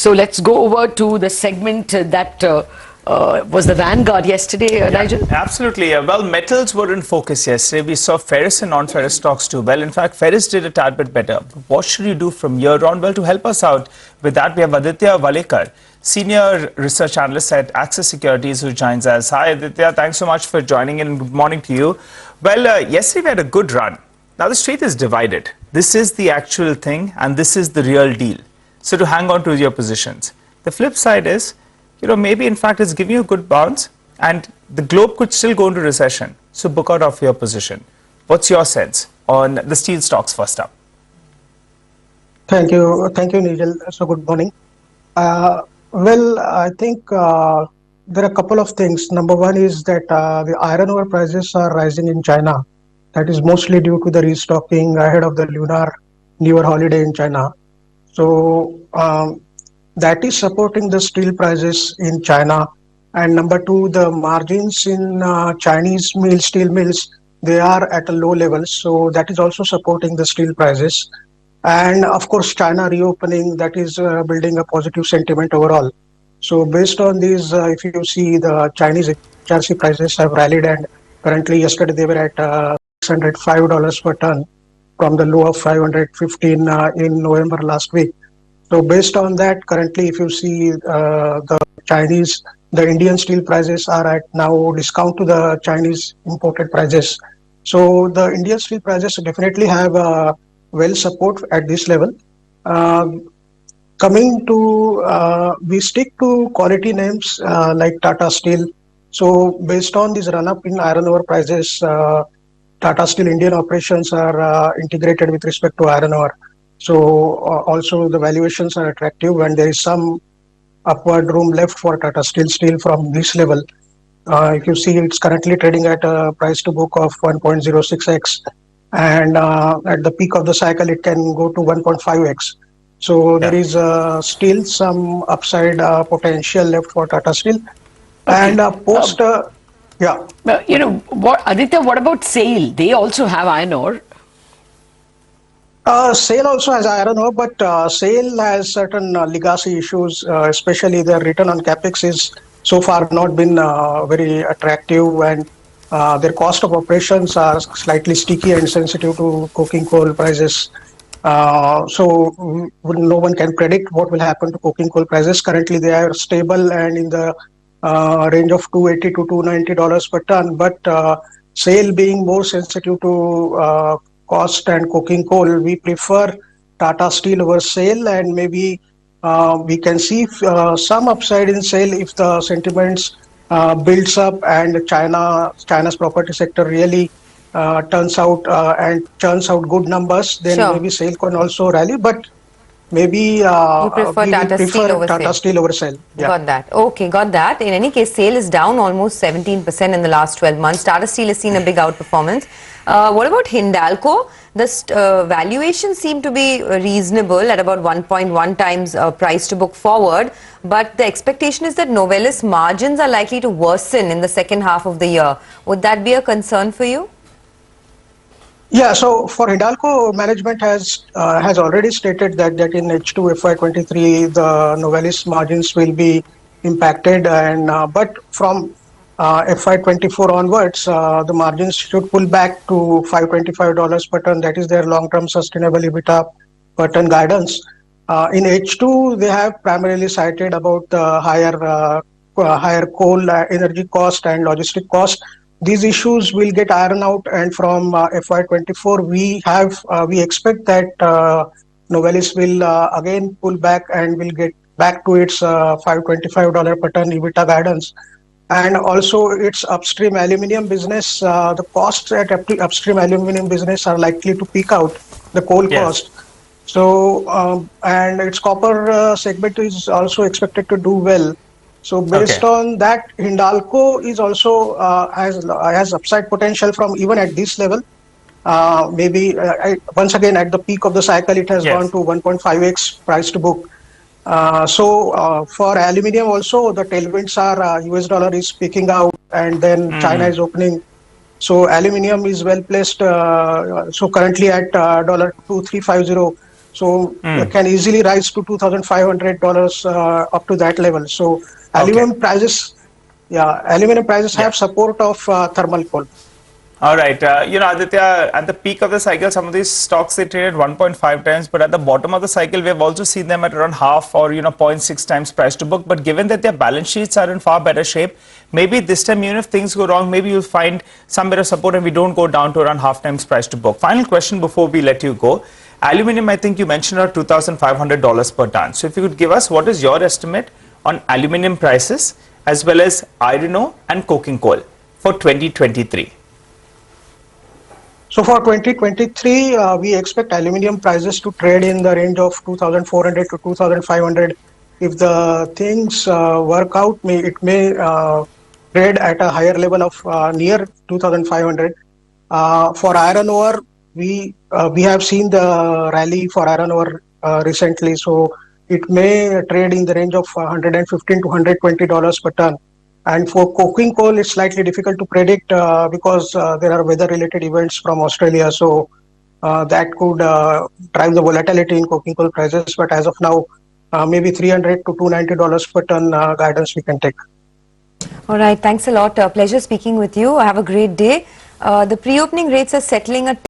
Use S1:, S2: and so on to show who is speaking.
S1: So let's go over to the segment that was the vanguard yesterday, Nigel?
S2: Absolutely. Well, metals were in focus yesterday. We saw ferrous and non-ferrous stocks do well. In fact, ferrous did a tad bit better. What should you do from here on? Well, to help us out with that, we have Aditya Welekar, Senior Research Analyst at Axis Securities, who joins us. Hi, Aditya. Thanks so much for joining in. Good morning to you. Well, yesterday we had a good run. Now, the street is divided. This is the actual thing, and this is the real deal. So to hang on to your positions. The flip side is, maybe in fact it's giving you a good bounce and the globe could still go into recession. So book out of your position. What's your sense on the steel stocks first up?
S3: Thank you, Nigel. So good morning. Well, I think there are a couple of things. Number one is that the iron ore prices are rising in China. That is mostly due to the restocking ahead of the Lunar New Year holiday in China. So that is supporting the steel prices in China. And number two, the margins in Chinese steel mills, they are at a low level. So that is also supporting the steel prices. And of course, China reopening, that is building a positive sentiment overall. So based on these, if you see the Chinese HRC prices have rallied, and currently yesterday they were at $605 per ton from the low of 515 in November last week. So based on that, currently if you see the Indian steel prices are at now discount to the Chinese imported prices. So the Indian steel prices definitely have well support at this level. Coming to, we stick to quality names like Tata Steel. So based on this run up in iron ore prices, Tata Steel Indian operations are integrated with respect to iron ore. So also the valuations are attractive, and there is some upward room left for Tata Steel from this level. If you see, it's currently trading at a price to book of 1.06x, and at the peak of the cycle, it can go to 1.5x. So there is still some upside potential left for Tata Steel.
S1: Okay.
S3: And post,
S1: what, Aditya, what about SAIL? They also have iron ore.
S3: SAIL also has iron ore, but SAIL has certain legacy issues, especially their return on capex is so far not been very attractive, and their cost of operations are slightly sticky and sensitive to coking coal prices. So no one can predict what will happen to coking coal prices. Currently, they are stable and in the range of $280 to $290 per ton. But SAIL being more sensitive to cost and coking coal, we prefer Tata Steel over SAIL, and maybe we can see some upside in SAIL if the sentiments builds up and China's property sector really turns out and churns out good numbers. Then maybe SAIL can also rally, but maybe
S4: you prefer
S3: Tata Steel over SAIL.
S4: Yeah. Got that. Okay, got that. In any case, SAIL is down almost 17% in the last 12 months. Tata Steel has seen a big outperformance. What about Hindalco? The valuation seemed to be reasonable at about 1.1 times price to book forward, but the expectation is that Novelis margins are likely to worsen in the second half of the year. Would that be a concern for you?
S3: Yeah, so for Hindalco, management has already stated that in H2 FY23 the Novelis margins will be impacted, and but from FY24 onwards, the margins should pull back to $525 per ton. That is their long-term sustainable EBITDA per ton guidance. In H2, they have primarily cited about the higher coal energy cost and logistic cost. These issues will get ironed out, and from FY24, we expect that Novelis will again pull back and will get back to its $525 per ton EBITDA guidance. And also its upstream aluminium business, the costs at upstream aluminium business are likely to peak out, the coal cost. So, and its copper segment is also expected to do well. So based on that, Hindalco is also has upside potential from even at this level. Maybe once again at the peak of the cycle, it has gone to 1.5x price to book. For aluminium also, the tailwinds are US dollar is peaking out, and then China is opening. So aluminium is well placed. So currently at $2,350. So can easily rise to $2,500 up to that level. So aluminum prices, aluminum prices have support of thermal coal.
S2: All right. Aditya, at the peak of the cycle, some of these stocks they traded 1.5 times, but at the bottom of the cycle, we have also seen them at around half or 0.6 times price to book. But given that their balance sheets are in far better shape, maybe this time, even if things go wrong, maybe you'll find some better support and we don't go down to around half times price to book. Final question before we let you go. Aluminium, I think you mentioned are $2,500 per ton. So if you could give us what is your estimate on aluminium prices as well as iron ore and coking coal for 2023?
S3: So for 2023, we expect aluminium prices to trade in the range of 2,400 to 2,500. If the things work out, it may trade at a higher level of near 2,500. For iron ore, we have seen the rally for iron ore recently, so it may trade in the range of $115 to $120 per ton. And for coking coal, it's slightly difficult to predict because there are weather-related events from Australia. So that could drive the volatility in coking coal prices. But as of now, maybe $300 to $290 per ton guidance we can take.
S4: All right, thanks a lot. Pleasure speaking with you. Have a great day. The pre-opening rates are settling at